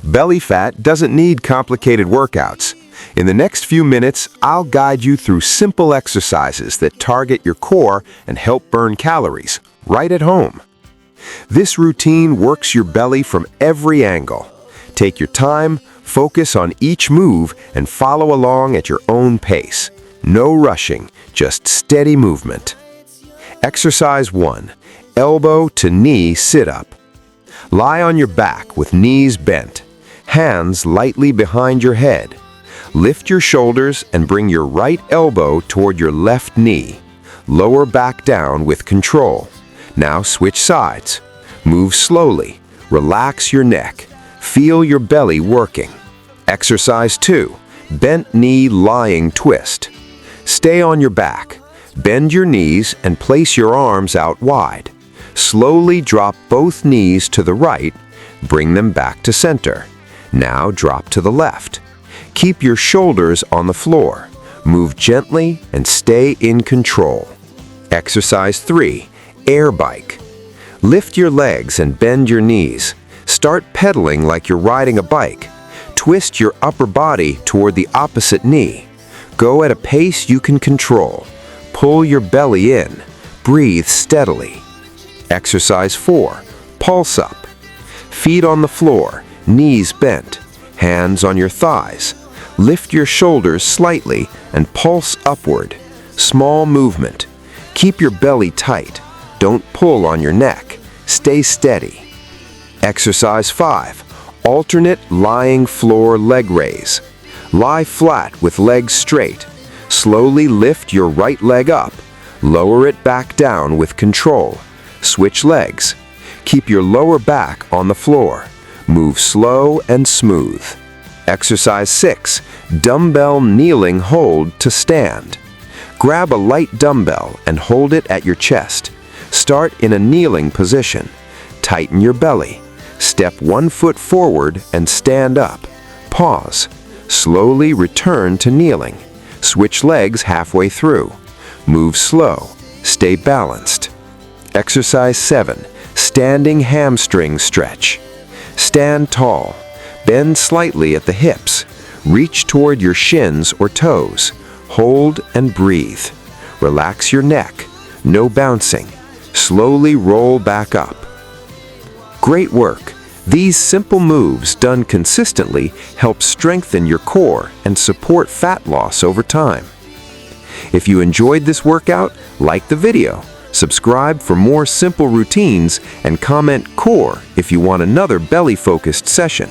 Belly fat doesn't need complicated workouts. In the next few minutes, I'll guide you through simple exercises that target your core and help burn calories right at home. This routine works your belly from every angle. Take your time, focus on each move, and follow along at your own pace. No rushing, just steady movement. Exercise 1. Elbow to knee sit-up. Lie on your back with knees bent, hands lightly behind your head. Lift your shoulders and bring your right elbow toward your left knee. Lower back down with control. Now switch sides. Move slowly. Relax your neck. Feel your belly working. Exercise 2. Bent knee lying twist. Stay on your back. Bend your knees and place your arms out wide. Slowly drop both knees to the right. Bring them back to center. Now drop to the left. Keep your shoulders on the floor. Move gently and stay in control. Exercise 3. Air bike. Lift your legs and bend your knees. Start pedaling like you're riding a bike. Twist your upper body toward the opposite knee. Go at a pace you can control. Pull your belly in. Breathe steadily. Exercise 4. Pulse up. Feet on the floor, knees bent, hands on your thighs. Lift your shoulders slightly and pulse upward. Small movement. Keep your belly tight. Don't pull on your neck. Stay steady. Exercise 5. Alternate lying floor leg raise. Lie flat with legs straight. Slowly lift your right leg up. Lower it back down with control. Switch legs. Keep your lower back on the floor. Move slow and smooth. Exercise 6. Dumbbell kneeling hold to stand. Grab a light dumbbell and hold it at your chest. Start in a kneeling position. Tighten your belly. Step 1 foot forward and stand up. Pause. Slowly return to kneeling. Switch legs halfway through. Move slow. Stay balanced. Exercise 7. Standing hamstring stretch. Stand tall. Bend slightly at the hips. Reach toward your shins or toes. Hold and breathe. Relax your neck. No bouncing. Slowly roll back up. Great work! These simple moves done consistently help strengthen your core and support fat loss over time. If you enjoyed this workout, like the video, subscribe for more simple routines, and comment core if you want another belly-focused session.